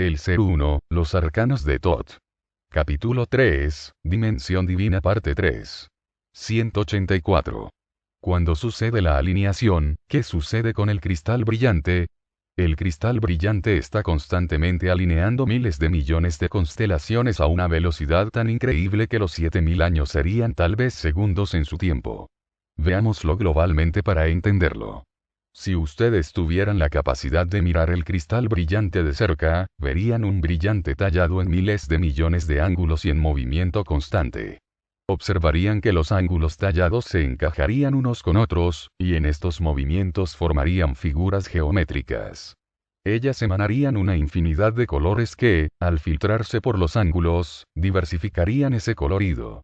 El Ser Uno, los arcanos de Thoth. Capítulo 3, Dimensión Divina parte 3. 184. Cuando sucede la alineación, ¿qué sucede con el cristal brillante? El cristal brillante está constantemente alineando miles de millones de constelaciones a una velocidad tan increíble que los 7000 años serían tal vez segundos en su tiempo. Veámoslo globalmente para entenderlo. Si ustedes tuvieran la capacidad de mirar el cristal brillante de cerca, verían un brillante tallado en miles de millones de ángulos y en movimiento constante. Observarían que los ángulos tallados se encajarían unos con otros, y en estos movimientos formarían figuras geométricas. Ellas emanarían una infinidad de colores que, al filtrarse por los ángulos, diversificarían ese colorido.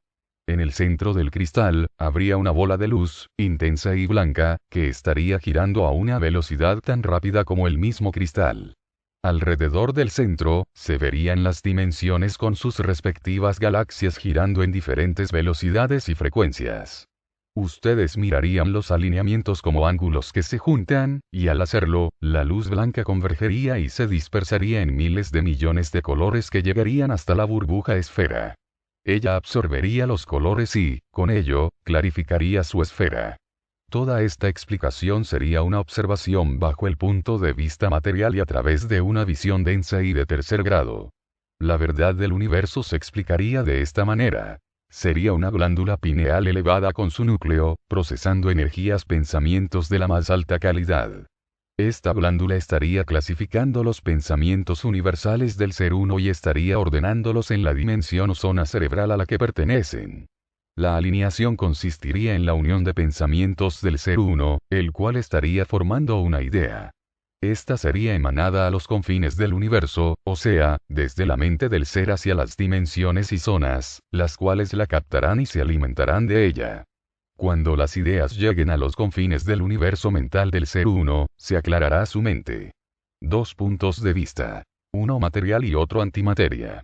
En el centro del cristal, habría una bola de luz, intensa y blanca, que estaría girando a una velocidad tan rápida como el mismo cristal. Alrededor del centro, se verían las dimensiones con sus respectivas galaxias girando en diferentes velocidades y frecuencias. Ustedes mirarían los alineamientos como ángulos que se juntan, y al hacerlo, la luz blanca convergería y se dispersaría en miles de millones de colores que llegarían hasta la burbuja esfera. Ella absorbería los colores y, con ello, clarificaría su esfera. Toda esta explicación sería una observación bajo el punto de vista material y a través de una visión densa y de tercer grado. La verdad del universo se explicaría de esta manera. Sería una glándula pineal elevada con su núcleo, procesando energías pensamientos de la más alta calidad. Esta glándula estaría clasificando los pensamientos universales del Ser Uno y estaría ordenándolos en la dimensión o zona cerebral a la que pertenecen. La alineación consistiría en la unión de pensamientos del Ser Uno, el cual estaría formando una idea. Esta sería emanada a los confines del universo, o sea, desde la mente del ser hacia las dimensiones y zonas, las cuales la captarán y se alimentarán de ella. Cuando las ideas lleguen a los confines del universo mental del Ser Uno, se aclarará su mente. Dos puntos de vista. Uno material y otro antimateria.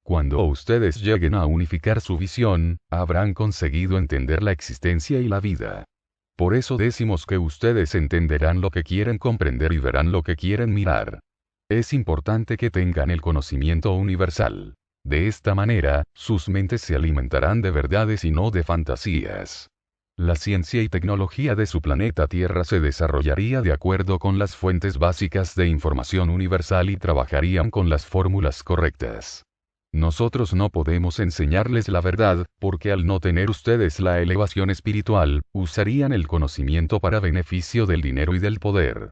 Cuando ustedes lleguen a unificar su visión, habrán conseguido entender la existencia y la vida. Por eso decimos que ustedes entenderán lo que quieren comprender y verán lo que quieren mirar. Es importante que tengan el conocimiento universal. De esta manera, sus mentes se alimentarán de verdades y no de fantasías. La ciencia y tecnología de su planeta Tierra se desarrollaría de acuerdo con las fuentes básicas de información universal y trabajarían con las fórmulas correctas. Nosotros no podemos enseñarles la verdad, porque al no tener ustedes la elevación espiritual, usarían el conocimiento para beneficio del dinero y del poder.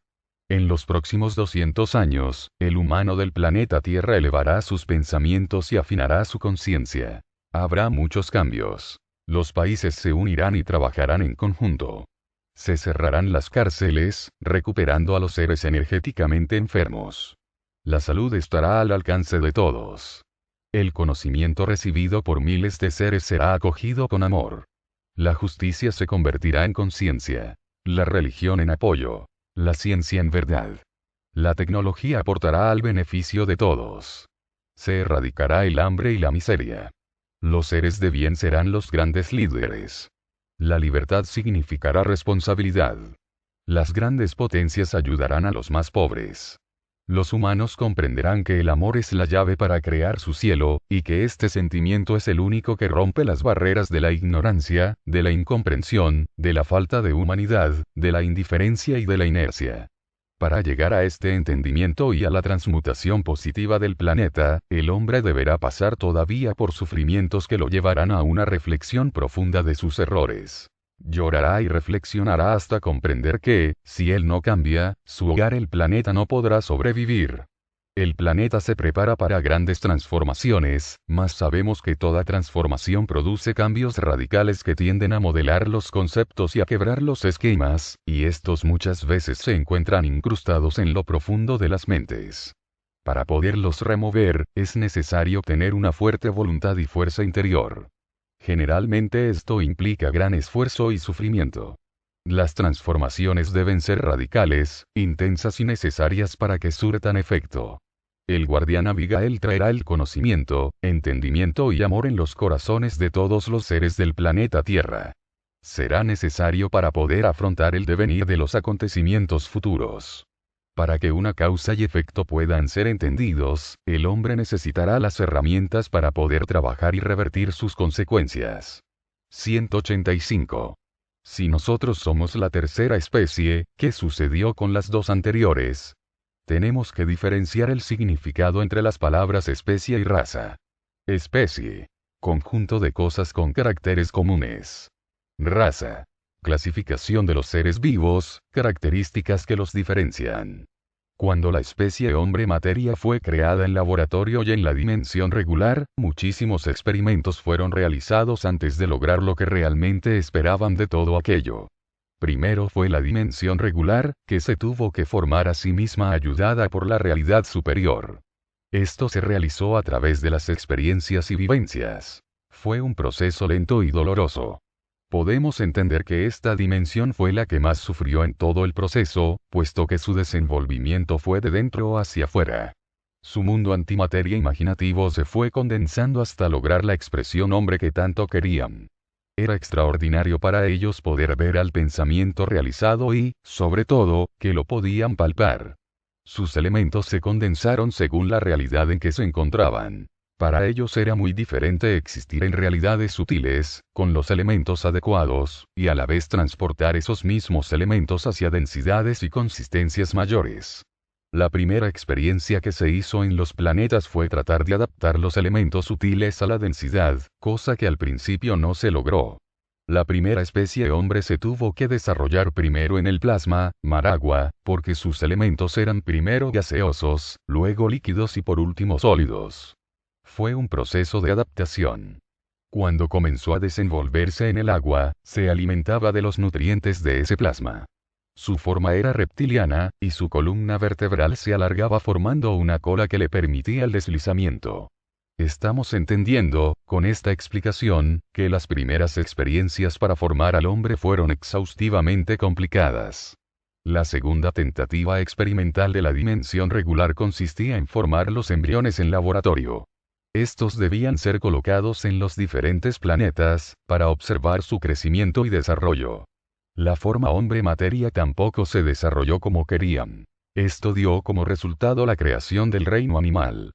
En los próximos 200 años, el humano del planeta Tierra elevará sus pensamientos y afinará su conciencia. Habrá muchos cambios. Los países se unirán y trabajarán en conjunto. Se cerrarán las cárceles, recuperando a los seres energéticamente enfermos. La salud estará al alcance de todos. El conocimiento recibido por miles de seres será acogido con amor. La justicia se convertirá en conciencia. La religión en apoyo. La ciencia en verdad. La tecnología aportará al beneficio de todos. Se erradicará el hambre y la miseria. Los seres de bien serán los grandes líderes. La libertad significará responsabilidad. Las grandes potencias ayudarán a los más pobres. Los humanos comprenderán que el amor es la llave para crear su cielo, y que este sentimiento es el único que rompe las barreras de la ignorancia, de la incomprensión, de la falta de humanidad, de la indiferencia y de la inercia. Para llegar a este entendimiento y a la transmutación positiva del planeta, el hombre deberá pasar todavía por sufrimientos que lo llevarán a una reflexión profunda de sus errores. Llorará y reflexionará hasta comprender que, si él no cambia, su hogar el planeta no podrá sobrevivir. El planeta se prepara para grandes transformaciones, mas sabemos que toda transformación produce cambios radicales que tienden a modelar los conceptos y a quebrar los esquemas, y estos muchas veces se encuentran incrustados en lo profundo de las mentes. Para poderlos remover, es necesario tener una fuerte voluntad y fuerza interior. Generalmente esto implica gran esfuerzo y sufrimiento. Las transformaciones deben ser radicales, intensas y necesarias para que surtan efecto. El guardián Abigail traerá el conocimiento, entendimiento y amor en los corazones de todos los seres del planeta Tierra. Será necesario para poder afrontar el devenir de los acontecimientos futuros. Para que una causa y efecto puedan ser entendidos, el hombre necesitará las herramientas para poder trabajar y revertir sus consecuencias. 185. Si nosotros somos la tercera especie, ¿qué sucedió con las dos anteriores? Tenemos que diferenciar el significado entre las palabras especie y raza. Especie. Conjunto de cosas con caracteres comunes. Raza. Clasificación de los seres vivos, características que los diferencian. Cuando la especie hombre-materia fue creada en laboratorio y en la dimensión regular, muchísimos experimentos fueron realizados antes de lograr lo que realmente esperaban de todo aquello. Primero fue la dimensión regular, que se tuvo que formar a sí misma ayudada por la realidad superior. Esto se realizó a través de las experiencias y vivencias. Fue un proceso lento y doloroso. Podemos entender que esta dimensión fue la que más sufrió en todo el proceso, puesto que su desenvolvimiento fue de dentro hacia afuera. Su mundo antimateria imaginativo se fue condensando hasta lograr la expresión hombre que tanto querían. Era extraordinario para ellos poder ver al pensamiento realizado y, sobre todo, que lo podían palpar. Sus elementos se condensaron según la realidad en que se encontraban. Para ellos era muy diferente existir en realidades sutiles, con los elementos adecuados, y a la vez transportar esos mismos elementos hacia densidades y consistencias mayores. La primera experiencia que se hizo en los planetas fue tratar de adaptar los elementos sutiles a la densidad, cosa que al principio no se logró. La primera especie hombre se tuvo que desarrollar primero en el plasma, mar agua, porque sus elementos eran primero gaseosos, luego líquidos y por último sólidos. Fue un proceso de adaptación. Cuando comenzó a desenvolverse en el agua, se alimentaba de los nutrientes de ese plasma. Su forma era reptiliana, y su columna vertebral se alargaba formando una cola que le permitía el deslizamiento. Estamos entendiendo, con esta explicación, que las primeras experiencias para formar al hombre fueron exhaustivamente complicadas. La segunda tentativa experimental de la dimensión regular consistía en formar los embriones en laboratorio. Estos debían ser colocados en los diferentes planetas, para observar su crecimiento y desarrollo. La forma hombre-materia tampoco se desarrolló como querían. Esto dio como resultado la creación del reino animal.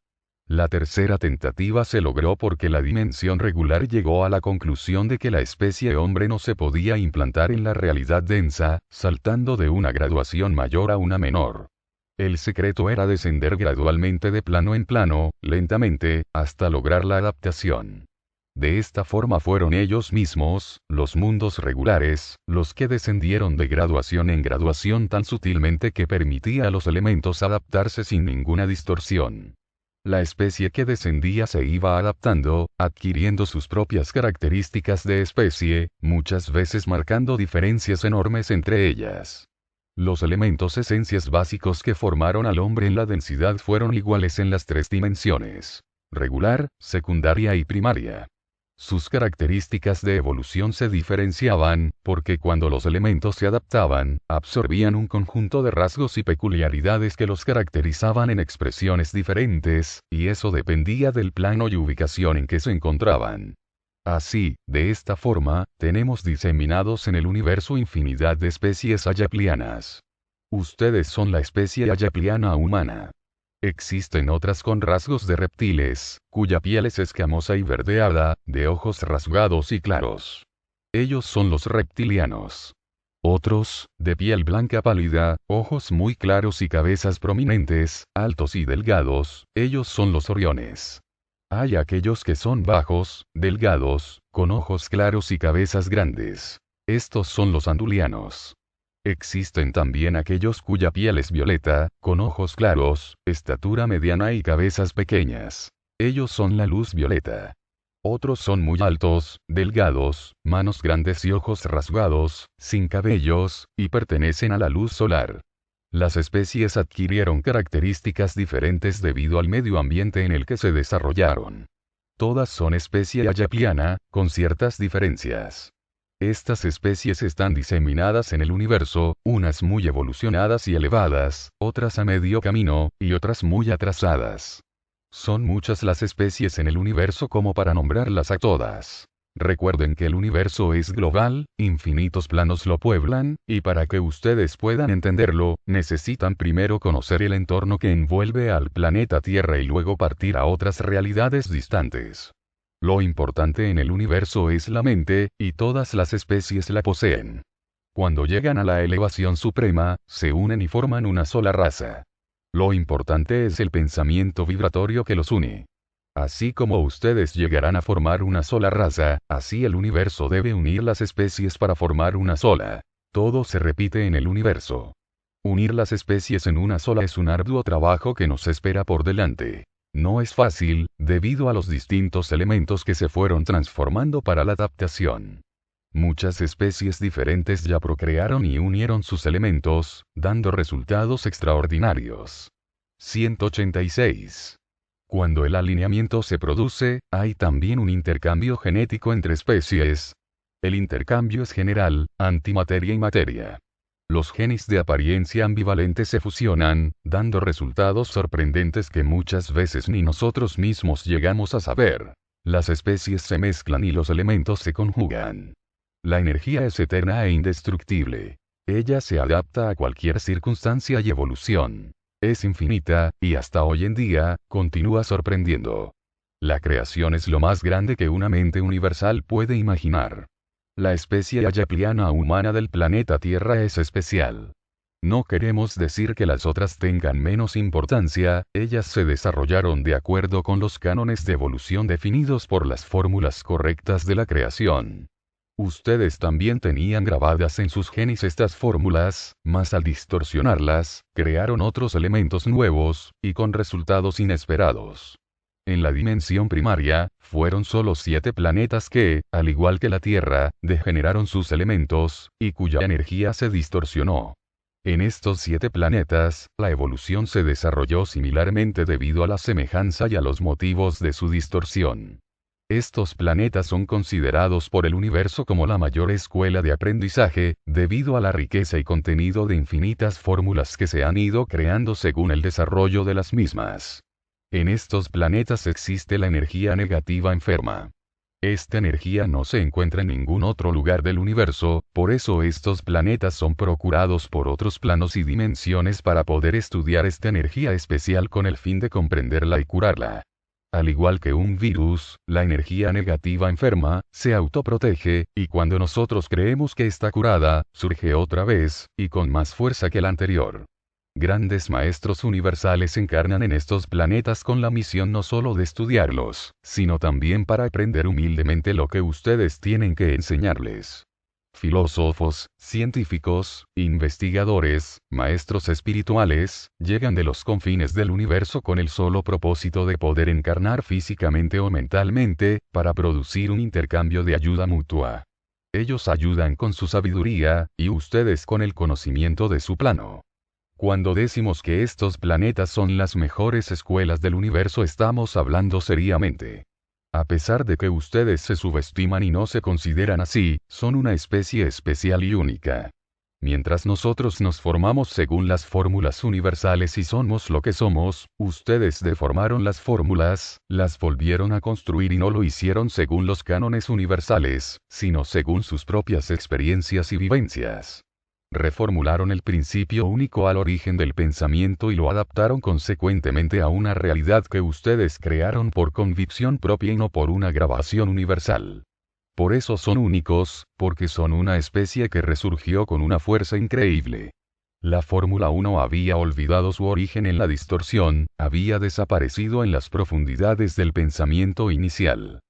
La tercera tentativa se logró porque la dimensión regular llegó a la conclusión de que la especie hombre no se podía implantar en la realidad densa, saltando de una graduación mayor a una menor. El secreto era descender gradualmente de plano en plano, lentamente, hasta lograr la adaptación. De esta forma fueron ellos mismos, los mundos regulares, los que descendieron de graduación en graduación tan sutilmente que permitía a los elementos adaptarse sin ninguna distorsión. La especie que descendía se iba adaptando, adquiriendo sus propias características de especie, muchas veces marcando diferencias enormes entre ellas. Los elementos esencias básicos que formaron al hombre en la densidad fueron iguales en las tres dimensiones: regular, secundaria y primaria. Sus características de evolución se diferenciaban, porque cuando los elementos se adaptaban, absorbían un conjunto de rasgos y peculiaridades que los caracterizaban en expresiones diferentes, y eso dependía del plano y ubicación en que se encontraban. Así, de esta forma, tenemos diseminados en el universo infinidad de especies ayaplianas. Ustedes son la especie ayapliana humana. Existen otras con rasgos de reptiles, cuya piel es escamosa y verdeada, de ojos rasgados y claros. Ellos son los reptilianos. Otros, de piel blanca pálida, ojos muy claros y cabezas prominentes, altos y delgados, ellos son los oriones. Hay aquellos que son bajos, delgados, con ojos claros y cabezas grandes. Estos son los andulianos. Existen también aquellos cuya piel es violeta, con ojos claros, estatura mediana y cabezas pequeñas. Ellos son la luz violeta. Otros son muy altos, delgados, manos grandes y ojos rasgados, sin cabellos, y pertenecen a la luz solar. Las especies adquirieron características diferentes debido al medio ambiente en el que se desarrollaron. Todas son especie ayapliana, con ciertas diferencias. Estas especies están diseminadas en el universo, unas muy evolucionadas y elevadas, otras a medio camino, y otras muy atrasadas. Son muchas las especies en el universo como para nombrarlas a todas. Recuerden que el universo es global, infinitos planos lo pueblan, y para que ustedes puedan entenderlo, necesitan primero conocer el entorno que envuelve al planeta Tierra y luego partir a otras realidades distantes. Lo importante en el universo es la mente, y todas las especies la poseen. Cuando llegan a la elevación suprema, se unen y forman una sola raza. Lo importante es el pensamiento vibratorio que los une. Así como ustedes llegarán a formar una sola raza, así el universo debe unir las especies para formar una sola. Todo se repite en el universo. Unir las especies en una sola es un arduo trabajo que nos espera por delante. No es fácil, debido a los distintos elementos que se fueron transformando para la adaptación. Muchas especies diferentes ya procrearon y unieron sus elementos, dando resultados extraordinarios. 186. Cuando el alineamiento se produce, hay también un intercambio genético entre especies. El intercambio es general, antimateria y materia. Los genes de apariencia ambivalente se fusionan, dando resultados sorprendentes que muchas veces ni nosotros mismos llegamos a saber. Las especies se mezclan y los elementos se conjugan. La energía es eterna e indestructible. Ella se adapta a cualquier circunstancia y evolución. Es infinita, y hasta hoy en día, continúa sorprendiendo. La creación es lo más grande que una mente universal puede imaginar. La especie ayapliana humana del planeta Tierra es especial. No queremos decir que las otras tengan menos importancia, ellas se desarrollaron de acuerdo con los cánones de evolución definidos por las fórmulas correctas de la creación. Ustedes también tenían grabadas en sus genes estas fórmulas, mas al distorsionarlas, crearon otros elementos nuevos, y con resultados inesperados. En la dimensión primaria, fueron solo 7 planetas que, al igual que la Tierra, degeneraron sus elementos, y cuya energía se distorsionó. En estos 7 planetas, la evolución se desarrolló similarmente debido a la semejanza y a los motivos de su distorsión. Estos planetas son considerados por el universo como la mayor escuela de aprendizaje, debido a la riqueza y contenido de infinitas fórmulas que se han ido creando según el desarrollo de las mismas. En estos planetas existe la energía negativa enferma. Esta energía no se encuentra en ningún otro lugar del universo, por eso estos planetas son procurados por otros planos y dimensiones para poder estudiar esta energía especial con el fin de comprenderla y curarla. Al igual que un virus, la energía negativa enferma, se autoprotege, y cuando nosotros creemos que está curada, surge otra vez, y con más fuerza que la anterior. Grandes maestros universales encarnan en estos planetas con la misión no solo de estudiarlos, sino también para aprender humildemente lo que ustedes tienen que enseñarles. Filósofos, científicos, investigadores, maestros espirituales, llegan de los confines del universo con el solo propósito de poder encarnar físicamente o mentalmente, para producir un intercambio de ayuda mutua. Ellos ayudan con su sabiduría, y ustedes con el conocimiento de su plano. Cuando decimos que estos planetas son las mejores escuelas del universo, estamos hablando seriamente. A pesar de que ustedes se subestiman y no se consideran así, son una especie especial y única. Mientras nosotros nos formamos según las fórmulas universales y somos lo que somos, ustedes deformaron las fórmulas, las volvieron a construir y no lo hicieron según los cánones universales, sino según sus propias experiencias y vivencias. Reformularon el principio único al origen del pensamiento y lo adaptaron consecuentemente a una realidad que ustedes crearon por convicción propia y no por una grabación universal. Por eso son únicos, porque son una especie que resurgió con una fuerza increíble. La Fórmula 1 había olvidado su origen en la distorsión, había desaparecido en las profundidades del pensamiento inicial.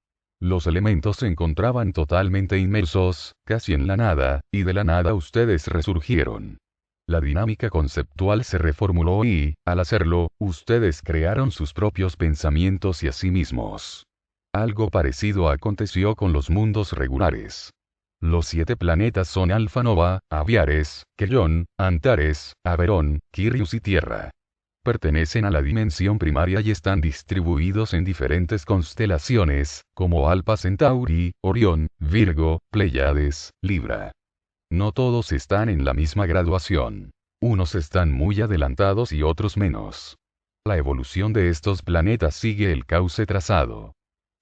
Los elementos se encontraban totalmente inmersos, casi en la nada, y de la nada ustedes resurgieron. La dinámica conceptual se reformuló y, al hacerlo, ustedes crearon sus propios pensamientos y a sí mismos. Algo parecido aconteció con los mundos regulares. Los 7 planetas son Alfa Nova, Aviares, Quellón, Antares, Averón, Quirius y Tierra. Pertenecen a la dimensión primaria y están distribuidos en diferentes constelaciones, como Alpha Centauri, Orión, Virgo, Pléyades, Libra. No todos están en la misma graduación. Unos están muy adelantados y otros menos. La evolución de estos planetas sigue el cauce trazado.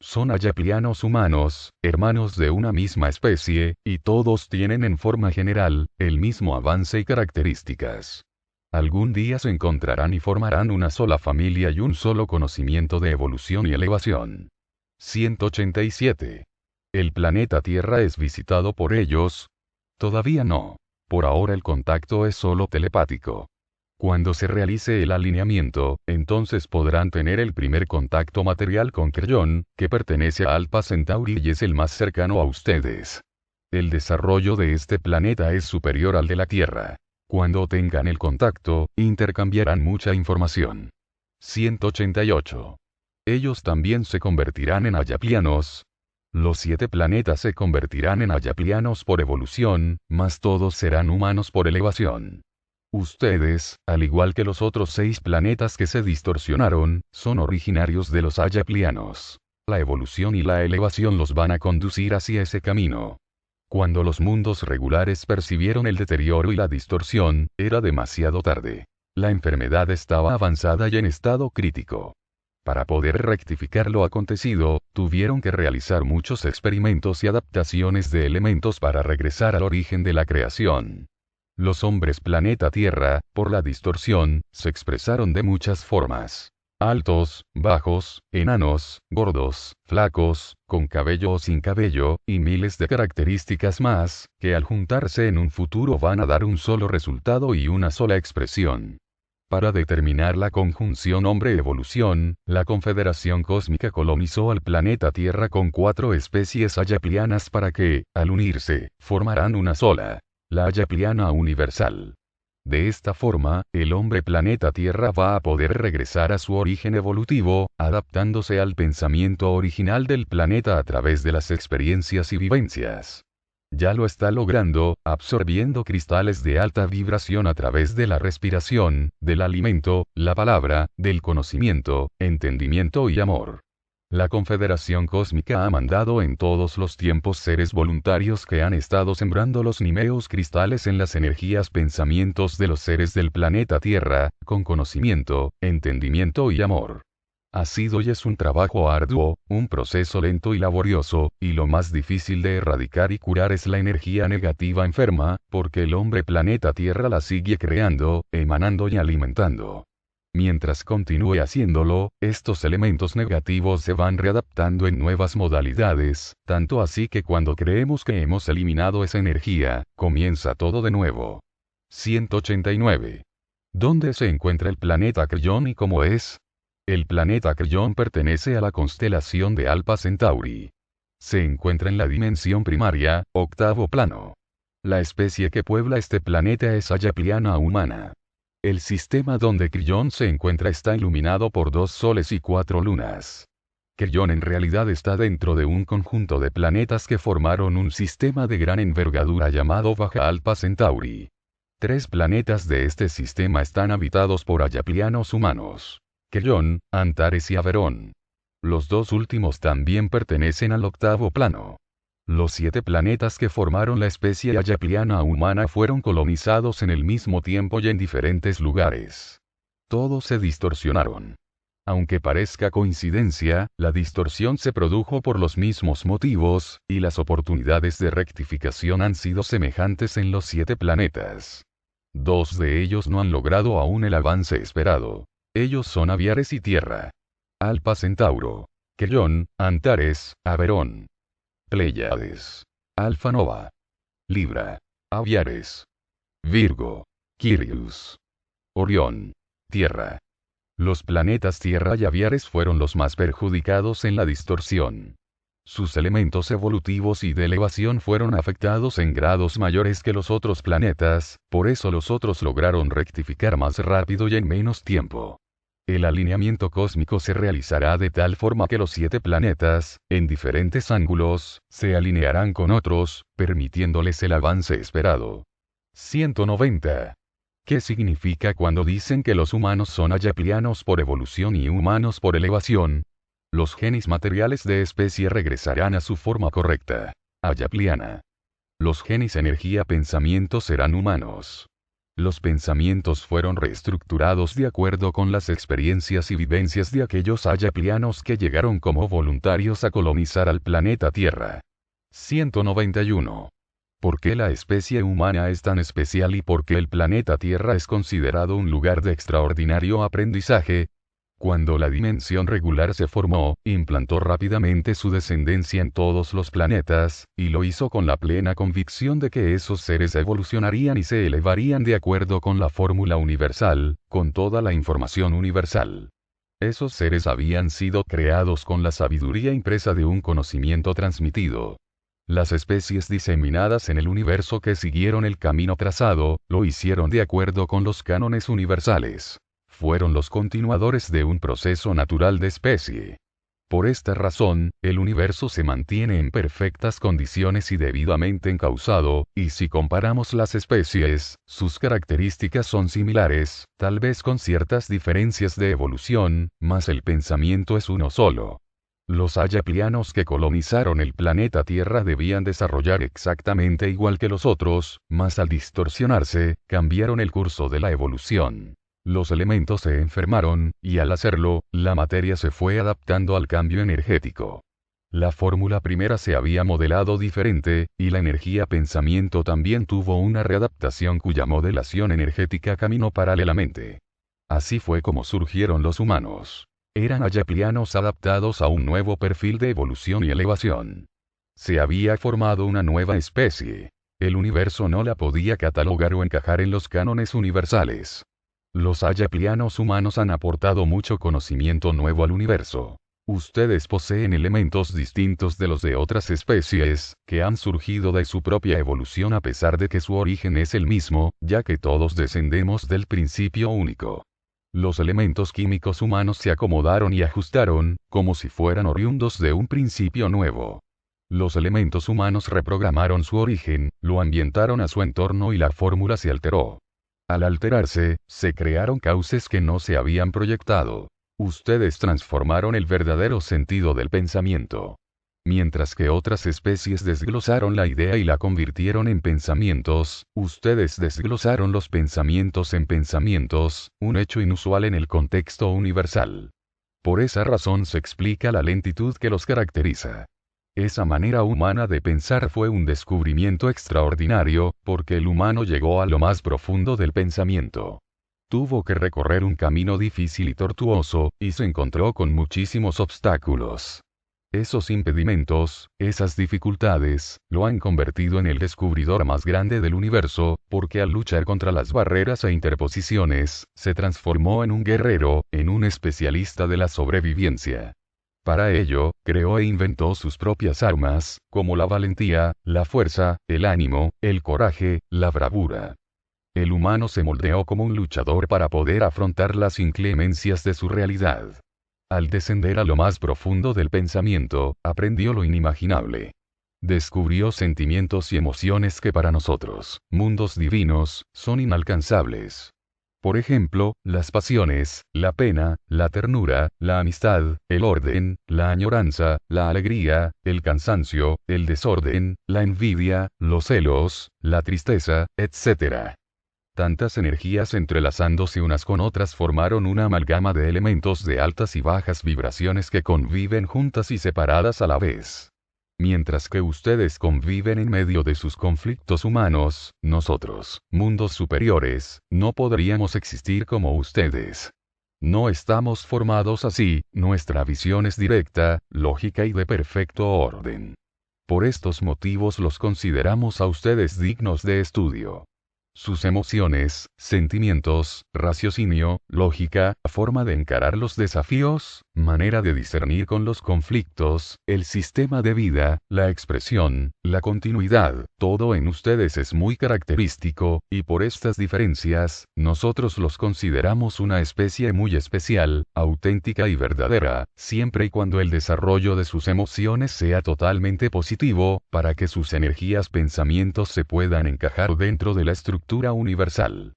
Son ayaplianos humanos, hermanos de una misma especie, y todos tienen en forma general, el mismo avance y características. Algún día se encontrarán y formarán una sola familia y un solo conocimiento de evolución y elevación. 187. ¿El planeta Tierra es visitado por ellos? Todavía no. Por ahora el contacto es solo telepático. Cuando se realice el alineamiento, entonces podrán tener el primer contacto material con Kryón, que pertenece a Alpha Centauri y es el más cercano a ustedes. El desarrollo de este planeta es superior al de la Tierra. Cuando tengan el contacto, intercambiarán mucha información. 188. Ellos también se convertirán en ayaplianos. Los 7 planetas se convertirán en ayaplianos por evolución, mas todos serán humanos por elevación. Ustedes, al igual que los otros 6 planetas que se distorsionaron, son originarios de los ayaplianos. La evolución y la elevación los van a conducir hacia ese camino. Cuando los mundos regulares percibieron el deterioro y la distorsión, era demasiado tarde. La enfermedad estaba avanzada y en estado crítico. Para poder rectificar lo acontecido, tuvieron que realizar muchos experimentos y adaptaciones de elementos para regresar al origen de la creación. Los hombres planeta Tierra, por la distorsión, se expresaron de muchas formas. Altos, bajos, enanos, gordos, flacos, con cabello o sin cabello, y miles de características más, que al juntarse en un futuro van a dar un solo resultado y una sola expresión. Para determinar la conjunción hombre-evolución, la Confederación Cósmica colonizó al planeta Tierra con 4 especies ayaplianas para que, al unirse, formarán una sola, la ayapliana universal. De esta forma, el hombre planeta Tierra va a poder regresar a su origen evolutivo, adaptándose al pensamiento original del planeta a través de las experiencias y vivencias. Ya lo está logrando, absorbiendo cristales de alta vibración a través de la respiración, del alimento, la palabra, del conocimiento, entendimiento y amor. La Confederación Cósmica ha mandado en todos los tiempos seres voluntarios que han estado sembrando los nimeos cristales en las energías pensamientos de los seres del planeta Tierra, con conocimiento, entendimiento y amor. Ha sido y es un trabajo arduo, un proceso lento y laborioso, y lo más difícil de erradicar y curar es la energía negativa enferma, porque el hombre planeta Tierra la sigue creando, emanando y alimentando. Mientras continúe haciéndolo, estos elementos negativos se van readaptando en nuevas modalidades, tanto así que cuando creemos que hemos eliminado esa energía, comienza todo de nuevo. 189. ¿Dónde se encuentra el planeta Kryón y cómo es? El planeta Kryón pertenece a la constelación de Alpha Centauri. Se encuentra en la dimensión primaria, octavo plano. La especie que puebla este planeta es ayapliana humana. El sistema donde Kryón se encuentra está iluminado por 2 soles y 4 lunas. Kryón en realidad está dentro de un conjunto de planetas que formaron un sistema de gran envergadura llamado Baja Alpha Centauri. 3 planetas de este sistema están habitados por ayaplianos humanos: Kryón, Antares y Averón. Los 2 últimos también pertenecen al octavo plano. Los 7 planetas que formaron la especie ayapliana humana fueron colonizados en el mismo tiempo y en diferentes lugares. Todos se distorsionaron. Aunque parezca coincidencia, la distorsión se produjo por los mismos motivos, y las oportunidades de rectificación han sido semejantes en los 7 planetas. 2 de ellos no han logrado aún el avance esperado. Ellos son Aviares y Tierra. Alpha Centauro. Kryón, Antares, Averón. Pléyades. Alfa Nova. Libra. Aviares. Virgo. Quirius. Orión. Tierra. Los planetas Tierra y Aviares fueron los más perjudicados en la distorsión. Sus elementos evolutivos y de elevación fueron afectados en grados mayores que los otros planetas, por eso los otros lograron rectificar más rápido y en menos tiempo. El alineamiento cósmico se realizará de tal forma que los 7 planetas, en diferentes ángulos, se alinearán con otros, permitiéndoles el avance esperado. 190. ¿Qué significa cuando dicen que los humanos son ayaplianos por evolución y humanos por elevación? Los genes materiales de especie regresarán a su forma correcta, ayapliana. Los genes energía pensamiento serán humanos. Los pensamientos fueron reestructurados de acuerdo con las experiencias y vivencias de aquellos ayaplianos que llegaron como voluntarios a colonizar al planeta Tierra. 191. ¿Por qué la especie humana es tan especial y por qué el planeta Tierra es considerado un lugar de extraordinario aprendizaje? Cuando la dimensión regular se formó, implantó rápidamente su descendencia en todos los planetas, y lo hizo con la plena convicción de que esos seres evolucionarían y se elevarían de acuerdo con la fórmula universal, con toda la información universal. Esos seres habían sido creados con la sabiduría impresa de un conocimiento transmitido. Las especies diseminadas en el universo que siguieron el camino trazado, lo hicieron de acuerdo con los cánones universales. Fueron los continuadores de un proceso natural de especie. Por esta razón, el universo se mantiene en perfectas condiciones y debidamente encauzado, y si comparamos las especies, sus características son similares, tal vez con ciertas diferencias de evolución, mas el pensamiento es uno solo. Los ayaplianos que colonizaron el planeta Tierra debían desarrollar exactamente igual que los otros, mas al distorsionarse, cambiaron el curso de la evolución. Los elementos se enfermaron, y al hacerlo, la materia se fue adaptando al cambio energético. La fórmula primera se había modelado diferente, y la energía pensamiento también tuvo una readaptación cuya modelación energética caminó paralelamente. Así fue como surgieron los humanos. Eran ayaplianos adaptados a un nuevo perfil de evolución y elevación. Se había formado una nueva especie. El universo no la podía catalogar o encajar en los cánones universales. Los ayaplianos humanos han aportado mucho conocimiento nuevo al universo. Ustedes poseen elementos distintos de los de otras especies, que han surgido de su propia evolución a pesar de que su origen es el mismo, ya que todos descendemos del principio único. Los elementos químicos humanos se acomodaron y ajustaron, como si fueran oriundos de un principio nuevo. Los elementos humanos reprogramaron su origen, lo ambientaron a su entorno y la fórmula se alteró. Al alterarse, se crearon cauces que no se habían proyectado. Ustedes transformaron el verdadero sentido del pensamiento. Mientras que otras especies desglosaron la idea y la convirtieron en pensamientos, ustedes desglosaron los pensamientos en pensamientos, un hecho inusual en el contexto universal. Por esa razón se explica la lentitud que los caracteriza. Esa manera humana de pensar fue un descubrimiento extraordinario, porque el humano llegó a lo más profundo del pensamiento. Tuvo que recorrer un camino difícil y tortuoso, y se encontró con muchísimos obstáculos. Esos impedimentos, esas dificultades, lo han convertido en el descubridor más grande del universo, porque al luchar contra las barreras e interposiciones, se transformó en un guerrero, en un especialista de la sobrevivencia. Para ello, creó e inventó sus propias armas, como la valentía, la fuerza, el ánimo, el coraje, la bravura. El humano se moldeó como un luchador para poder afrontar las inclemencias de su realidad. Al descender a lo más profundo del pensamiento, aprendió lo inimaginable. Descubrió sentimientos y emociones que para nosotros, mundos divinos, son inalcanzables. Por ejemplo, las pasiones, la pena, la ternura, la amistad, el orden, la añoranza, la alegría, el cansancio, el desorden, la envidia, los celos, la tristeza, etc. Tantas energías entrelazándose unas con otras formaron una amalgama de elementos de altas y bajas vibraciones que conviven juntas y separadas a la vez. Mientras que ustedes conviven en medio de sus conflictos humanos, nosotros, mundos superiores, no podríamos existir como ustedes. No estamos formados así, nuestra visión es directa, lógica y de perfecto orden. Por estos motivos los consideramos a ustedes dignos de estudio. Sus emociones, sentimientos, raciocinio, lógica, forma de encarar los desafíos, manera de discernir con los conflictos, el sistema de vida, la expresión, la continuidad, todo en ustedes es muy característico, y por estas diferencias, nosotros los consideramos una especie muy especial, auténtica y verdadera, siempre y cuando el desarrollo de sus emociones sea totalmente positivo, para que sus energías pensamientos se puedan encajar dentro de la estructura universal.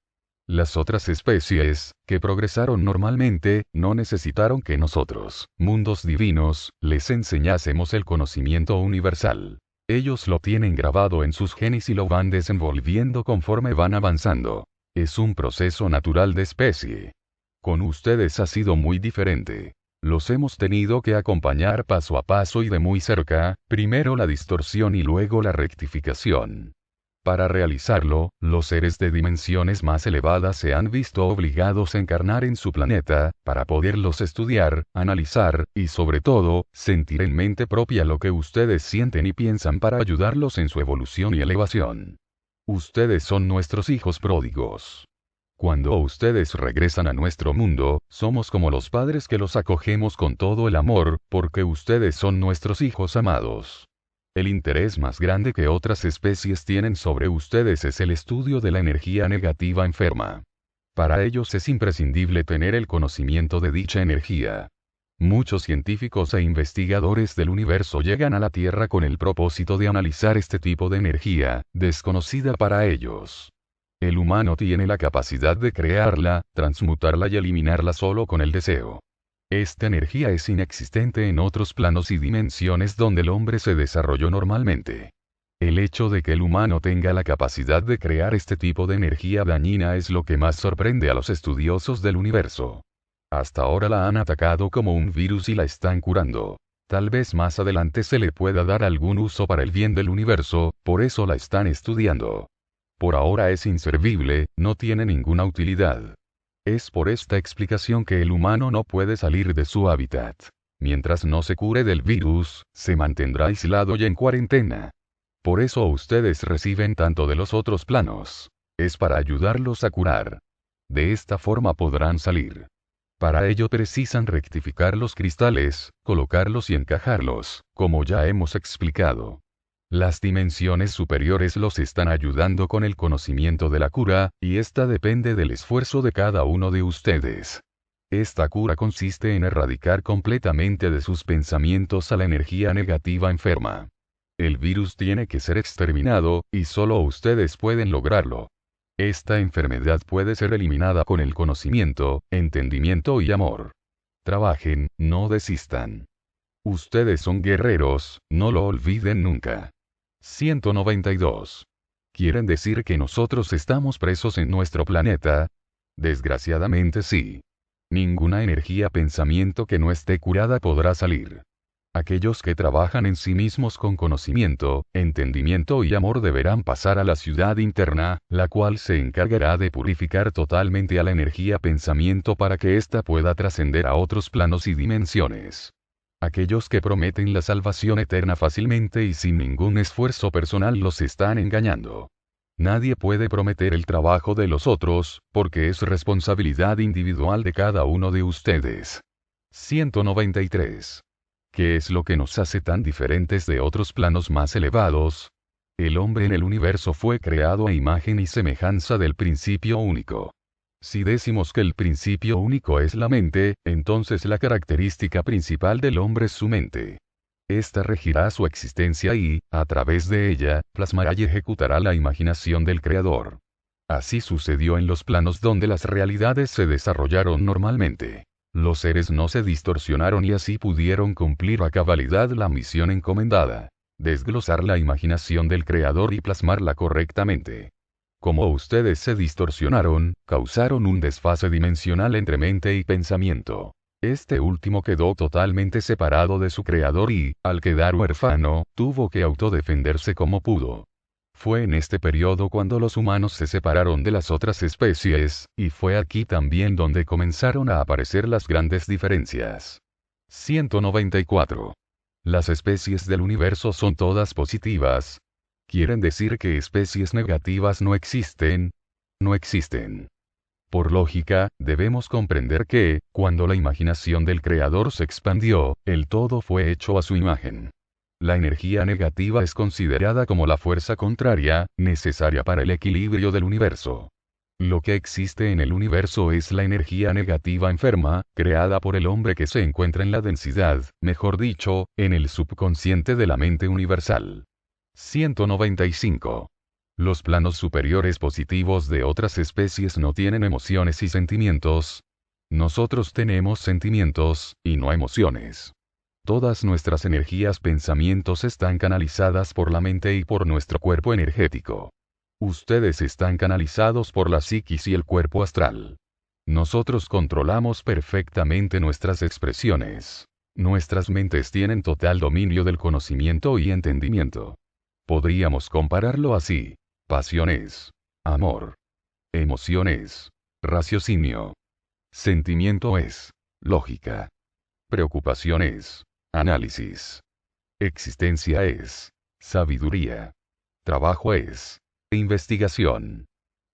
Las otras especies, que progresaron normalmente, no necesitaron que nosotros, mundos divinos, les enseñásemos el conocimiento universal. Ellos lo tienen grabado en sus genes y lo van desenvolviendo conforme van avanzando. Es un proceso natural de especie. Con ustedes ha sido muy diferente. Los hemos tenido que acompañar paso a paso y de muy cerca, primero la distorsión y luego la rectificación. Para realizarlo, los seres de dimensiones más elevadas se han visto obligados a encarnar en su planeta, para poderlos estudiar, analizar, y sobre todo, sentir en mente propia lo que ustedes sienten y piensan para ayudarlos en su evolución y elevación. Ustedes son nuestros hijos pródigos. Cuando ustedes regresan a nuestro mundo, somos como los padres que los acogemos con todo el amor, porque ustedes son nuestros hijos amados. El interés más grande que otras especies tienen sobre ustedes es el estudio de la energía negativa enferma. Para ellos es imprescindible tener el conocimiento de dicha energía. Muchos científicos e investigadores del universo llegan a la Tierra con el propósito de analizar este tipo de energía, desconocida para ellos. El humano tiene la capacidad de crearla, transmutarla y eliminarla solo con el deseo. Esta energía es inexistente en otros planos y dimensiones donde el hombre se desarrolló normalmente. El hecho de que el humano tenga la capacidad de crear este tipo de energía dañina es lo que más sorprende a los estudiosos del universo. Hasta ahora la han atacado como un virus y la están curando. Tal vez más adelante se le pueda dar algún uso para el bien del universo, por eso la están estudiando. Por ahora es inservible, no tiene ninguna utilidad. Es por esta explicación que el humano no puede salir de su hábitat. Mientras no se cure del virus, se mantendrá aislado y en cuarentena. Por eso ustedes reciben tanto de los otros planos. Es para ayudarlos a curar. De esta forma podrán salir. Para ello precisan rectificar los cristales, colocarlos y encajarlos, como ya hemos explicado. Las dimensiones superiores los están ayudando con el conocimiento de la cura, y esta depende del esfuerzo de cada uno de ustedes. Esta cura consiste en erradicar completamente de sus pensamientos a la energía negativa enferma. El virus tiene que ser exterminado, y solo ustedes pueden lograrlo. Esta enfermedad puede ser eliminada con el conocimiento, entendimiento y amor. Trabajen, no desistan. Ustedes son guerreros, no lo olviden nunca. 192. ¿Quieren decir que nosotros estamos presos en nuestro planeta? Desgraciadamente sí. Ninguna energía pensamiento que no esté curada podrá salir. Aquellos que trabajan en sí mismos con conocimiento, entendimiento y amor deberán pasar a la ciudad interna, la cual se encargará de purificar totalmente a la energía pensamiento para que ésta pueda trascender a otros planos y dimensiones. Aquellos que prometen la salvación eterna fácilmente y sin ningún esfuerzo personal los están engañando. Nadie puede prometer el trabajo de los otros, porque es responsabilidad individual de cada uno de ustedes. 193. ¿Qué es lo que nos hace tan diferentes de otros planos más elevados? El hombre en el universo fue creado a imagen y semejanza del principio único. Si decimos que el principio único es la mente, entonces la característica principal del hombre es su mente. Esta regirá su existencia y, a través de ella, plasmará y ejecutará la imaginación del Creador. Así sucedió en los planos donde las realidades se desarrollaron normalmente. Los seres no se distorsionaron y así pudieron cumplir a cabalidad la misión encomendada: desglosar la imaginación del Creador y plasmarla correctamente. Como ustedes se distorsionaron, causaron un desfase dimensional entre mente y pensamiento. Este último quedó totalmente separado de su creador y, al quedar huérfano, tuvo que autodefenderse como pudo. Fue en este periodo cuando los humanos se separaron de las otras especies, y fue aquí también donde comenzaron a aparecer las grandes diferencias. 194. Las especies del universo son todas positivas. ¿Quieren decir que especies negativas no existen? No existen. Por lógica, debemos comprender que, cuando la imaginación del Creador se expandió, el todo fue hecho a su imagen. La energía negativa es considerada como la fuerza contraria, necesaria para el equilibrio del universo. Lo que existe en el universo es la energía negativa enferma, creada por el hombre que se encuentra en la densidad, mejor dicho, en el subconsciente de la mente universal. 195. Los planos superiores positivos de otras especies no tienen emociones y sentimientos. Nosotros tenemos sentimientos, y no emociones. Todas nuestras energías pensamientos están canalizadas por la mente y por nuestro cuerpo energético. Ustedes están canalizados por la psiquis y el cuerpo astral. Nosotros controlamos perfectamente nuestras expresiones. Nuestras mentes tienen total dominio del conocimiento y entendimiento. Podríamos compararlo así. Pasiones. Amor. Emociones. Raciocinio. Sentimiento es. Lógica. Preocupación es. Análisis. Existencia es. Sabiduría. Trabajo es. Investigación.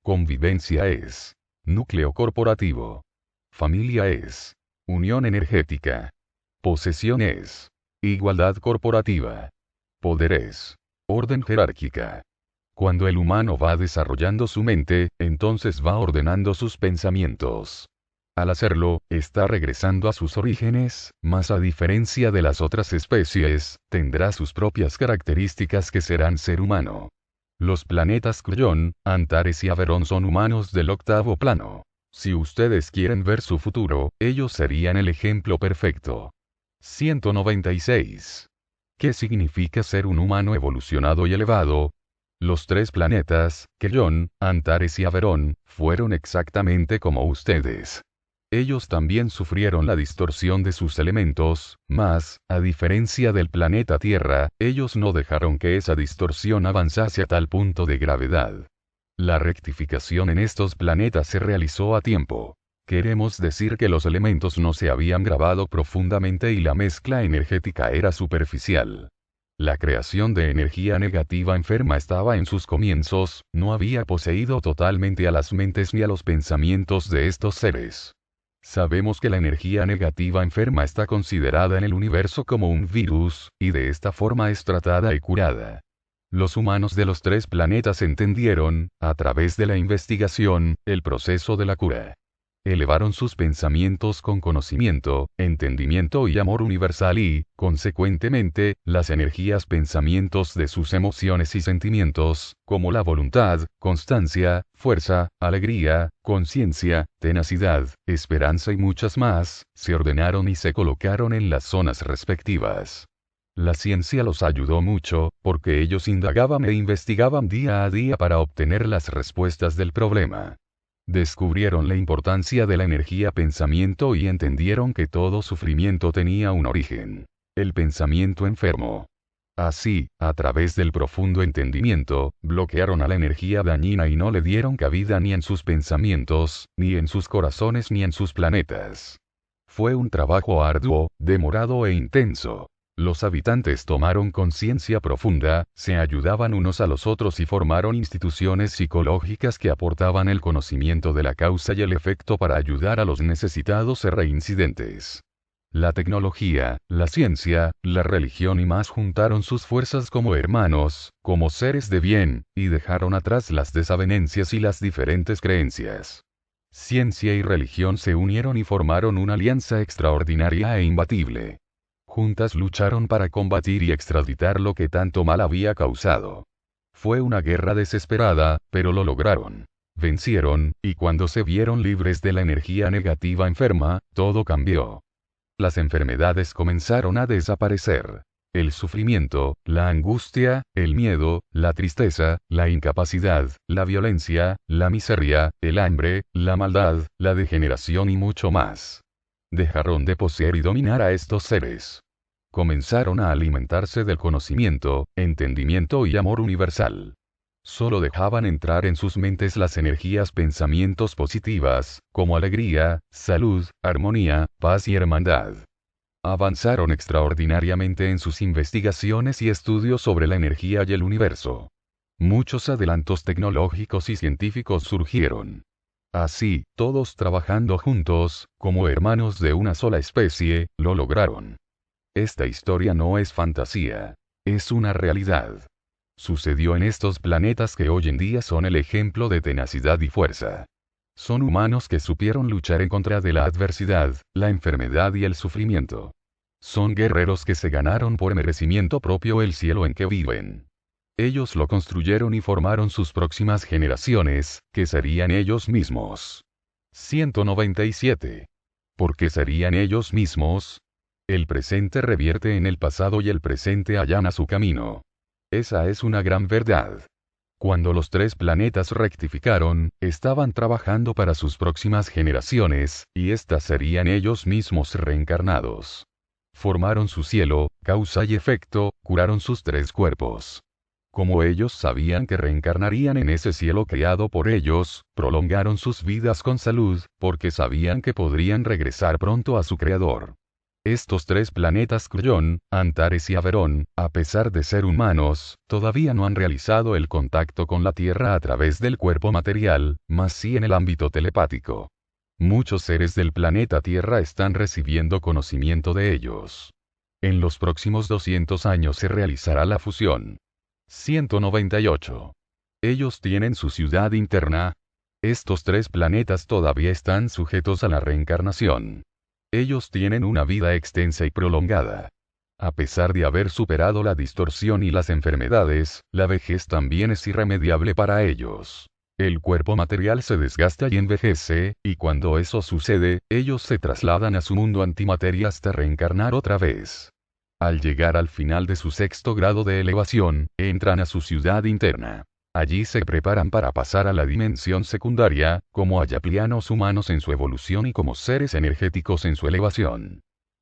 Convivencia es. Núcleo corporativo. Familia es. Unión energética. Posesión es. Igualdad corporativa. Poder es. Orden jerárquica. Cuando el humano va desarrollando su mente, entonces va ordenando sus pensamientos. Al hacerlo, está regresando a sus orígenes, mas a diferencia de las otras especies, tendrá sus propias características que serán ser humano. Los planetas Cryon, Antares y Averón son humanos del octavo plano. Si ustedes quieren ver su futuro, ellos serían el ejemplo perfecto. 196. ¿Qué significa ser un humano evolucionado y elevado? Los tres planetas, Cryon, Antares y Averón, fueron exactamente como ustedes. Ellos también sufrieron la distorsión de sus elementos, mas, a diferencia del planeta Tierra, ellos no dejaron que esa distorsión avanzase a tal punto de gravedad. La rectificación en estos planetas se realizó a tiempo. Queremos decir que los elementos no se habían grabado profundamente y la mezcla energética era superficial. La creación de energía negativa enferma estaba en sus comienzos, no había poseído totalmente a las mentes ni a los pensamientos de estos seres. Sabemos que la energía negativa enferma está considerada en el universo como un virus, y de esta forma es tratada y curada. Los humanos de los tres planetas entendieron, a través de la investigación, el proceso de la cura. Elevaron sus pensamientos con conocimiento, entendimiento y amor universal y, consecuentemente, las energías pensamientos de sus emociones y sentimientos, como la voluntad, constancia, fuerza, alegría, conciencia, tenacidad, esperanza y muchas más, se ordenaron y se colocaron en las zonas respectivas. La ciencia los ayudó mucho, porque ellos indagaban e investigaban día a día para obtener las respuestas del problema. Descubrieron la importancia de la energía pensamiento y entendieron que todo sufrimiento tenía un origen: el pensamiento enfermo. Así, a través del profundo entendimiento, bloquearon a la energía dañina y no le dieron cabida ni en sus pensamientos, ni en sus corazones ni en sus planetas. Fue un trabajo arduo, demorado e intenso. Los habitantes tomaron conciencia profunda, se ayudaban unos a los otros y formaron instituciones psicológicas que aportaban el conocimiento de la causa y el efecto para ayudar a los necesitados e reincidentes. La tecnología, la ciencia, la religión y más juntaron sus fuerzas como hermanos, como seres de bien, y dejaron atrás las desavenencias y las diferentes creencias. Ciencia y religión se unieron y formaron una alianza extraordinaria e imbatible. Juntas lucharon para combatir y extraditar lo que tanto mal había causado. Fue una guerra desesperada, pero lo lograron. Vencieron, y cuando se vieron libres de la energía negativa enferma, todo cambió. Las enfermedades comenzaron a desaparecer. El sufrimiento, la angustia, el miedo, la tristeza, la incapacidad, la violencia, la miseria, el hambre, la maldad, la degeneración y mucho más. Dejaron de poseer y dominar a estos seres. Comenzaron a alimentarse del conocimiento, entendimiento y amor universal. Solo dejaban entrar en sus mentes las energías pensamientos positivas, como alegría, salud, armonía, paz y hermandad. Avanzaron extraordinariamente en sus investigaciones y estudios sobre la energía y el universo. Muchos adelantos tecnológicos y científicos surgieron. Así, todos trabajando juntos, como hermanos de una sola especie, lo lograron. Esta historia no es fantasía. Es una realidad. Sucedió en estos planetas que hoy en día son el ejemplo de tenacidad y fuerza. Son humanos que supieron luchar en contra de la adversidad, la enfermedad y el sufrimiento. Son guerreros que se ganaron por merecimiento propio el cielo en que viven. Ellos lo construyeron y formaron sus próximas generaciones, que serían ellos mismos. 197. ¿Por qué serían ellos mismos? El presente revierte en el pasado y el presente allana su camino. Esa es una gran verdad. Cuando los 3 planetas rectificaron, estaban trabajando para sus próximas generaciones, y éstas serían ellos mismos reencarnados. Formaron su cielo, causa y efecto, curaron sus 3 cuerpos. Como ellos sabían que reencarnarían en ese cielo creado por ellos, prolongaron sus vidas con salud, porque sabían que podrían regresar pronto a su creador. Estos 3 planetas Cryon, Antares y Averón, a pesar de ser humanos, todavía no han realizado el contacto con la Tierra a través del cuerpo material, mas sí en el ámbito telepático. Muchos seres del planeta Tierra están recibiendo conocimiento de ellos. En los próximos 200 años se realizará la fusión. 198. Ellos tienen su ciudad interna. Estos 3 planetas todavía están sujetos a la reencarnación. Ellos tienen una vida extensa y prolongada. A pesar de haber superado la distorsión y las enfermedades, la vejez también es irremediable para ellos. El cuerpo material se desgasta y envejece, y cuando eso sucede, ellos se trasladan a su mundo antimateria hasta reencarnar otra vez. Al llegar al final de su 6º grado de elevación, entran a su ciudad interna. Allí se preparan para pasar a la dimensión secundaria, como ayaplianos humanos en su evolución y como seres energéticos en su elevación.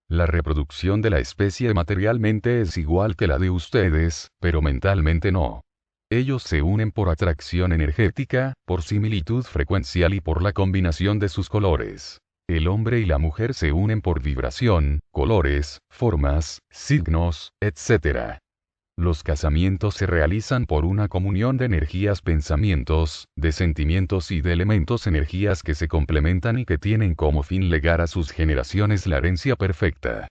La reproducción de la especie materialmente es igual que la de ustedes, pero mentalmente no. Ellos se unen por atracción energética, por similitud frecuencial y por la combinación de sus colores. El hombre y la mujer se unen por vibración, colores, formas, signos, etc. Los casamientos se realizan por una comunión de energías, pensamientos, de sentimientos y de elementos, energías que se complementan y que tienen como fin legar a sus generaciones la herencia perfecta.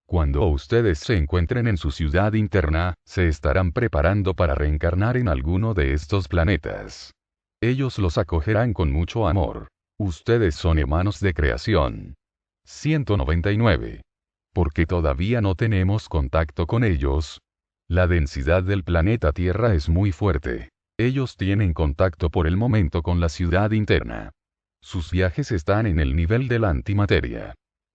Cuando ustedes se encuentren en su ciudad interna, se estarán preparando para reencarnar en alguno de estos planetas. Ellos los acogerán con mucho amor. Ustedes son hermanos de creación. 199. Porque todavía no tenemos contacto con ellos. La densidad del planeta Tierra es muy fuerte. Ellos tienen contacto por el momento con la ciudad interna. Sus viajes están en el nivel de la antimateria.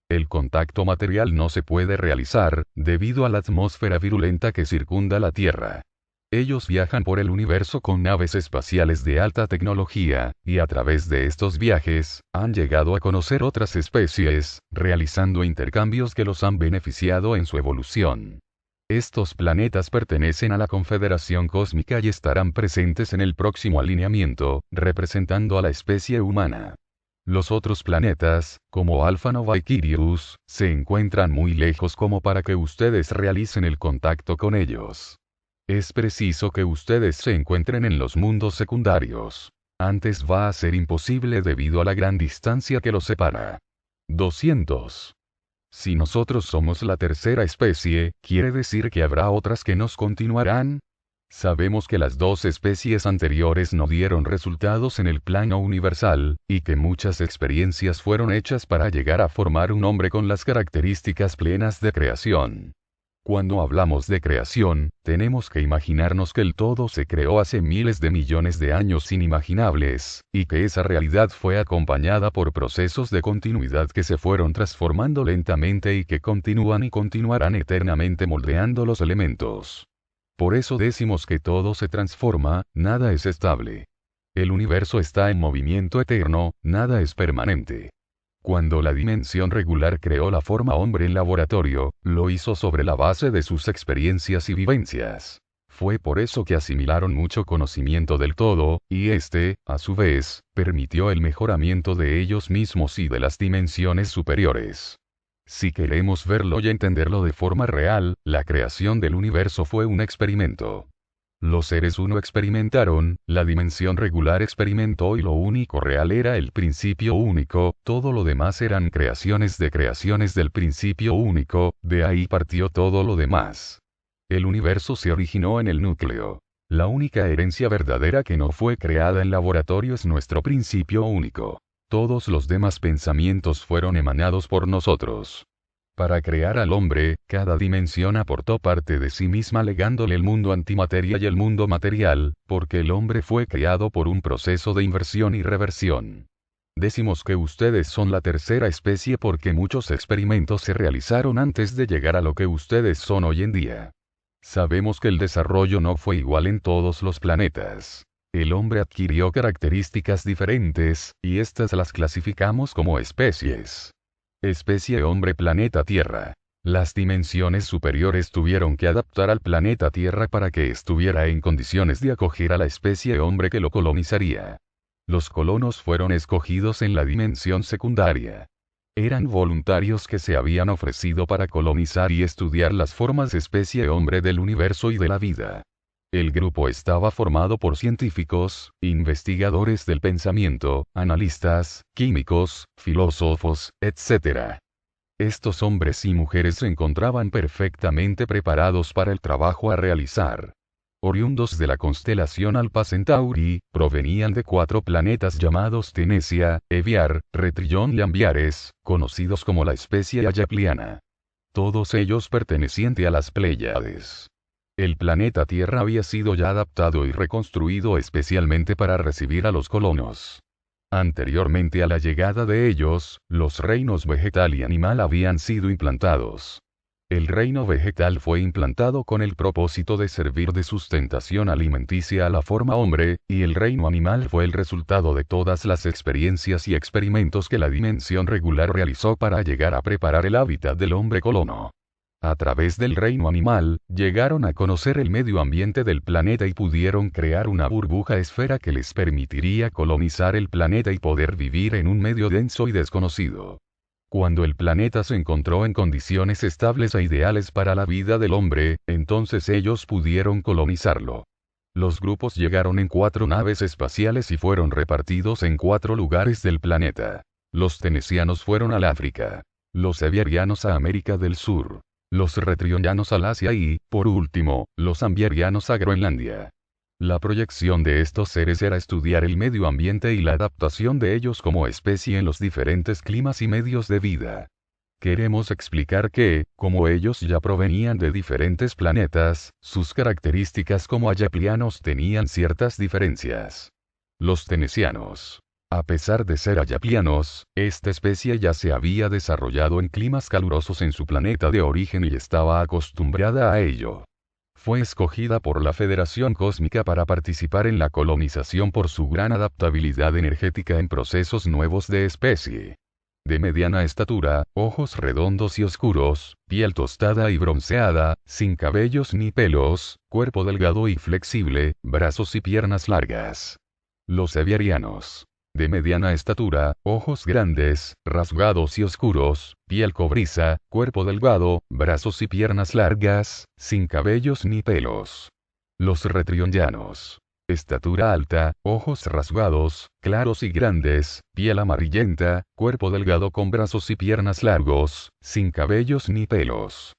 El contacto material no se puede realizar, debido a la atmósfera virulenta que circunda la Tierra. Ellos viajan por el universo con naves espaciales de alta tecnología, y a través de estos viajes, han llegado a conocer otras especies, realizando intercambios que los han beneficiado en su evolución. Estos planetas pertenecen a la Confederación Cósmica y estarán presentes en el próximo alineamiento, representando a la especie humana. Los otros planetas, como Alpha Nova y Quirius, se encuentran muy lejos como para que ustedes realicen el contacto con ellos. Es preciso que ustedes se encuentren en los mundos secundarios. Antes va a ser imposible debido a la gran distancia que los separa. 200. Si nosotros somos la tercera especie, ¿quiere decir que habrá otras que nos continuarán? Sabemos que las 2 especies anteriores no dieron resultados en el plano universal, y que muchas experiencias fueron hechas para llegar a formar un hombre con las características plenas de creación. Cuando hablamos de creación, tenemos que imaginarnos que el todo se creó hace miles de millones de años inimaginables, y que esa realidad fue acompañada por procesos de continuidad que se fueron transformando lentamente y que continúan y continuarán eternamente moldeando los elementos. Por eso decimos que todo se transforma, nada es estable. El universo está en movimiento eterno, nada es permanente. Cuando la dimensión regular creó la forma hombre en laboratorio, lo hizo sobre la base de sus experiencias y vivencias. Fue por eso que asimilaron mucho conocimiento del todo, y este, a su vez, permitió el mejoramiento de ellos mismos y de las dimensiones superiores. Si queremos verlo y entenderlo de forma real, la creación del universo fue un experimento. Los seres uno experimentaron, la dimensión regular experimentó y lo único real era el principio único, todo lo demás eran creaciones del principio único, de ahí partió todo lo demás. El universo se originó en el núcleo. La única herencia verdadera que no fue creada en laboratorio es nuestro principio único. Todos los demás pensamientos fueron emanados por nosotros. Para crear al hombre, cada dimensión aportó parte de sí misma legándole el mundo antimateria y el mundo material, porque el hombre fue creado por un proceso de inversión y reversión. Decimos que ustedes son la tercera especie porque muchos experimentos se realizaron antes de llegar a lo que ustedes son hoy en día. Sabemos que el desarrollo no fue igual en todos los planetas. El hombre adquirió características diferentes, y estas las clasificamos como especies. Especie hombre planeta Tierra. Las dimensiones superiores tuvieron que adaptar al planeta Tierra para que estuviera en condiciones de acoger a la especie hombre que lo colonizaría. Los colonos fueron escogidos en la dimensión secundaria. Eran voluntarios que se habían ofrecido para colonizar y estudiar las formas de especie hombre del universo y de la vida. El grupo estaba formado por científicos, investigadores del pensamiento, analistas, químicos, filósofos, etc. Estos hombres y mujeres se encontraban perfectamente preparados para el trabajo a realizar. Oriundos de la constelación Alpha Centauri, provenían de 4 planetas llamados Tenesia, Eviar, Retrillón y Ambiares, conocidos como la especie ayapliana. Todos ellos pertenecientes a las Pléyades. El planeta Tierra había sido ya adaptado y reconstruido especialmente para recibir a los colonos. Anteriormente a la llegada de ellos, los reinos vegetal y animal habían sido implantados. El reino vegetal fue implantado con el propósito de servir de sustentación alimenticia a la forma hombre, y el reino animal fue el resultado de todas las experiencias y experimentos que la dimensión regular realizó para llegar a preparar el hábitat del hombre colono. A través del reino animal, llegaron a conocer el medio ambiente del planeta y pudieron crear una burbuja esfera que les permitiría colonizar el planeta y poder vivir en un medio denso y desconocido. Cuando el planeta se encontró en condiciones estables e ideales para la vida del hombre, entonces ellos pudieron colonizarlo. Los grupos llegaron en 4 naves espaciales y fueron repartidos en 4 lugares del planeta. Los tenesianos fueron al África. Los eviarianos a América del Sur. Los retriollanos al Asia y, por último, los ambiarianos a Groenlandia. La proyección de estos seres era estudiar el medio ambiente y la adaptación de ellos como especie en los diferentes climas y medios de vida. Queremos explicar que, como ellos ya provenían de diferentes planetas, sus características como ayaplianos tenían ciertas diferencias. Los tenesianos. A pesar de ser ayaplianos, esta especie ya se había desarrollado en climas calurosos en su planeta de origen y estaba acostumbrada a ello. Fue escogida por la Federación Cósmica para participar en la colonización por su gran adaptabilidad energética en procesos nuevos de especie. De mediana estatura, ojos redondos y oscuros, piel tostada y bronceada, sin cabellos ni pelos, cuerpo delgado y flexible, brazos y piernas largas. Los eviarianos. De mediana estatura, ojos grandes, rasgados y oscuros, piel cobriza, cuerpo delgado, brazos y piernas largas, sin cabellos ni pelos. Los retriollanos. Estatura alta, ojos rasgados, claros y grandes, piel amarillenta, cuerpo delgado con brazos y piernas largos, sin cabellos ni pelos.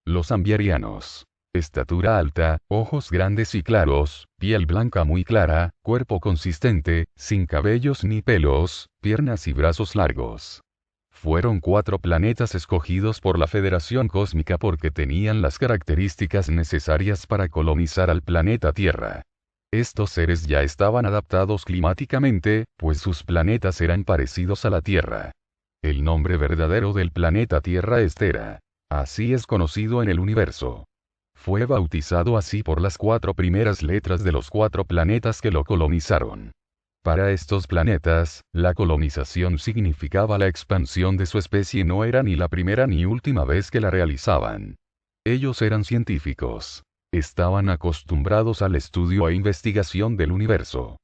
Los ambiarianos. Estatura alta, ojos grandes y claros, piel blanca muy clara, cuerpo consistente, sin cabellos ni pelos, piernas y brazos largos. Fueron 4 planetas escogidos por la Federación Cósmica porque tenían las características necesarias para colonizar al planeta Tierra. Estos seres ya estaban adaptados climáticamente, pues sus planetas eran parecidos a la Tierra. El nombre verdadero del planeta Tierra es Terra. Así es conocido en el universo. Fue bautizado así por las 4 primeras letras de los 4 planetas que lo colonizaron. Para estos planetas, la colonización significaba la expansión de su especie y no era ni la primera ni última vez que la realizaban. Ellos eran científicos. Estaban acostumbrados al estudio e investigación del universo.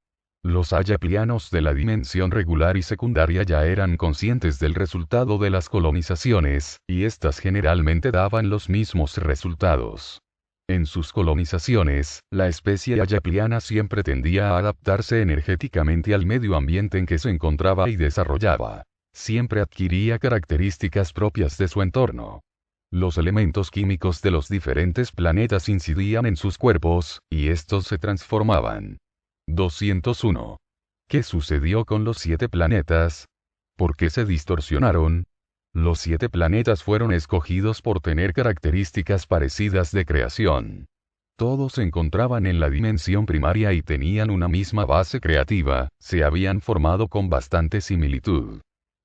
Los ayaplianos de la dimensión regular y secundaria ya eran conscientes del resultado de las colonizaciones, y éstas generalmente daban los mismos resultados. En sus colonizaciones, la especie ayapliana siempre tendía a adaptarse energéticamente al medio ambiente en que se encontraba y desarrollaba. Siempre adquiría características propias de su entorno. Los elementos químicos de los diferentes planetas incidían en sus cuerpos, y estos se transformaban. 201. ¿Qué sucedió con los 7 planetas? ¿Por qué se distorsionaron? Los 7 planetas fueron escogidos por tener características parecidas de creación. Todos se encontraban en la dimensión primaria y tenían una misma base creativa, se habían formado con bastante similitud.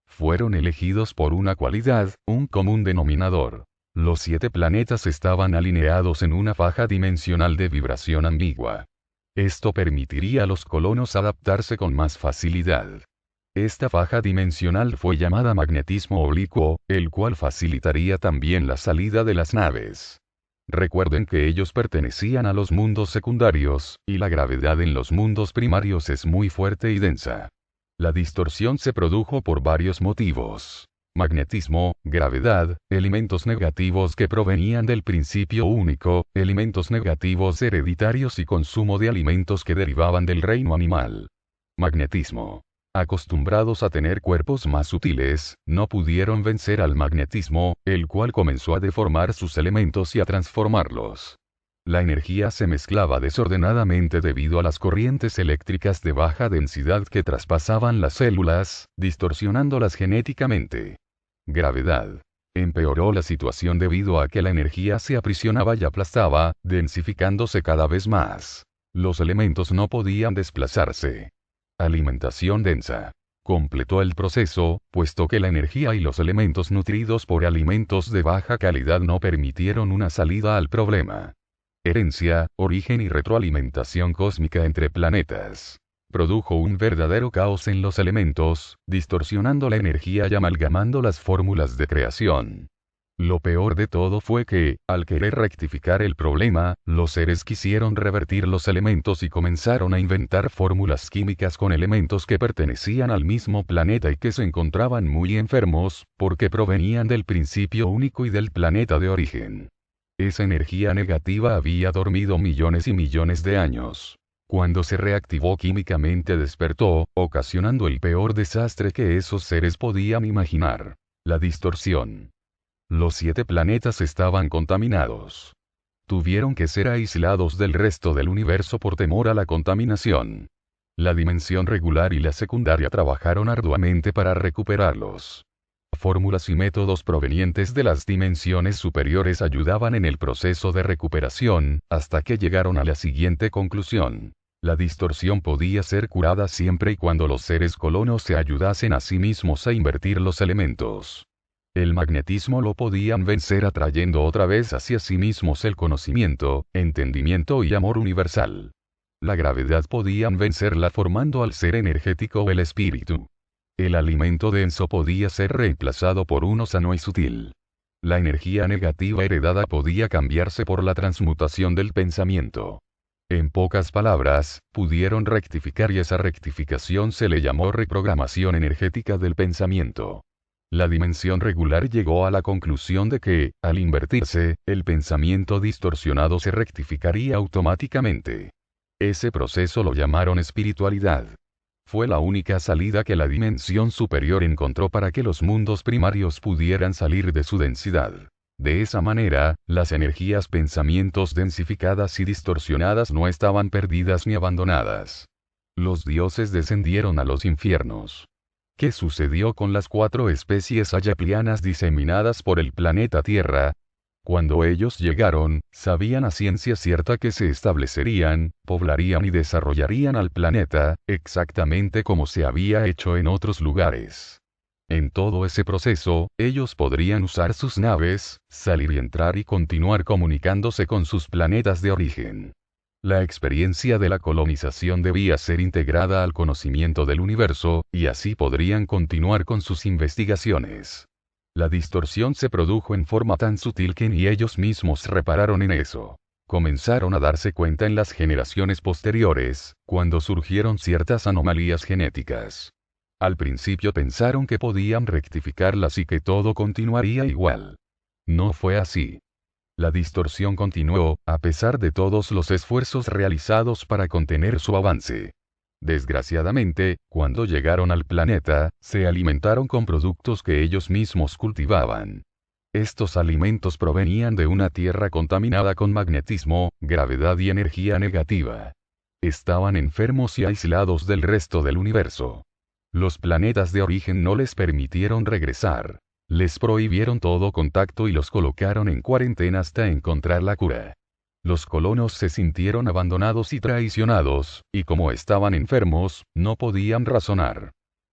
Fueron elegidos por una cualidad, un común denominador. Los 7 planetas estaban alineados en una faja dimensional de vibración ambigua. Esto permitiría a los colonos adaptarse con más facilidad. Esta faja dimensional fue llamada magnetismo oblicuo, el cual facilitaría también la salida de las naves. Recuerden que ellos pertenecían a los mundos secundarios, y la gravedad en los mundos primarios es muy fuerte y densa. La distorsión se produjo por varios motivos. Magnetismo, gravedad, elementos negativos que provenían del principio único, elementos negativos hereditarios y consumo de alimentos que derivaban del reino animal. Magnetismo. Acostumbrados a tener cuerpos más sutiles, no pudieron vencer al magnetismo, el cual comenzó a deformar sus elementos y a transformarlos. La energía se mezclaba desordenadamente debido a las corrientes eléctricas de baja densidad que traspasaban las células, distorsionándolas genéticamente. Gravedad. Empeoró la situación debido a que la energía se aprisionaba y aplastaba, densificándose cada vez más. Los elementos no podían desplazarse. Alimentación densa. Completó el proceso, puesto que la energía y los elementos nutridos por alimentos de baja calidad no permitieron una salida al problema. Herencia, origen y retroalimentación cósmica entre planetas. Produjo un verdadero caos en los elementos, distorsionando la energía y amalgamando las fórmulas de creación. Lo peor de todo fue que, al querer rectificar el problema, los seres quisieron revertir los elementos y comenzaron a inventar fórmulas químicas con elementos que pertenecían al mismo planeta y que se encontraban muy enfermos, porque provenían del principio único y del planeta de origen. Esa energía negativa había dormido millones y millones de años. Cuando se reactivó químicamente despertó, ocasionando el peor desastre que esos seres podían imaginar. La distorsión. Los 7 planetas estaban contaminados. Tuvieron que ser aislados del resto del universo por temor a la contaminación. La dimensión regular y la secundaria trabajaron arduamente para recuperarlos. Fórmulas y métodos provenientes de las dimensiones superiores ayudaban en el proceso de recuperación, hasta que llegaron a la siguiente conclusión. La distorsión podía ser curada siempre y cuando los seres colonos se ayudasen a sí mismos a invertir los elementos. El magnetismo lo podían vencer atrayendo otra vez hacia sí mismos el conocimiento, entendimiento y amor universal. La gravedad podían vencerla formando al ser energético o el espíritu. El alimento denso podía ser reemplazado por uno sano y sutil. La energía negativa heredada podía cambiarse por la transmutación del pensamiento. En pocas palabras, pudieron rectificar y esa rectificación se le llamó reprogramación energética del pensamiento. La dimensión regular llegó a la conclusión de que, al invertirse, el pensamiento distorsionado se rectificaría automáticamente. Ese proceso lo llamaron espiritualidad. Fue la única salida que la dimensión superior encontró para que los mundos primarios pudieran salir de su densidad. De esa manera, las energías pensamientos densificadas y distorsionadas no estaban perdidas ni abandonadas. Los dioses descendieron a los infiernos. ¿Qué sucedió con las 4 especies ayaplianas diseminadas por el planeta Tierra? Cuando ellos llegaron, sabían a ciencia cierta que se establecerían, poblarían y desarrollarían al planeta, exactamente como se había hecho en otros lugares. En todo ese proceso, ellos podrían usar sus naves, salir y entrar y continuar comunicándose con sus planetas de origen. La experiencia de la colonización debía ser integrada al conocimiento del universo, y así podrían continuar con sus investigaciones. La distorsión se produjo en forma tan sutil que ni ellos mismos repararon en eso. Comenzaron a darse cuenta en las generaciones posteriores, cuando surgieron ciertas anomalías genéticas. Al principio pensaron que podían rectificarlas y que todo continuaría igual. No fue así. La distorsión continuó, a pesar de todos los esfuerzos realizados para contener su avance. Desgraciadamente, cuando llegaron al planeta, se alimentaron con productos que ellos mismos cultivaban. Estos alimentos provenían de una tierra contaminada con magnetismo, gravedad y energía negativa. Estaban enfermos y aislados del resto del universo. Los planetas de origen no les permitieron regresar. Les prohibieron todo contacto y los colocaron en cuarentena hasta encontrar la cura. Los colonos se sintieron abandonados y traicionados, y como estaban enfermos, no podían razonar.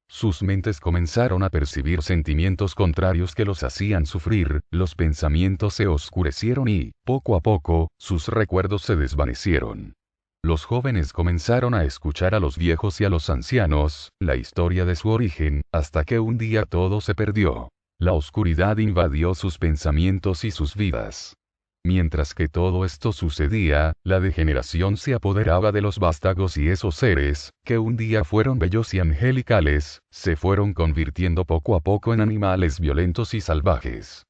Sus mentes comenzaron a percibir sentimientos contrarios que los hacían sufrir, los pensamientos se oscurecieron y, poco a poco, sus recuerdos se desvanecieron. Los jóvenes comenzaron a escuchar a los viejos y a los ancianos, la historia de su origen, hasta que un día todo se perdió. La oscuridad invadió sus pensamientos y sus vidas. Mientras que todo esto sucedía, la degeneración se apoderaba de los vástagos y esos seres, que un día fueron bellos y angelicales, se fueron convirtiendo poco a poco en animales violentos y salvajes.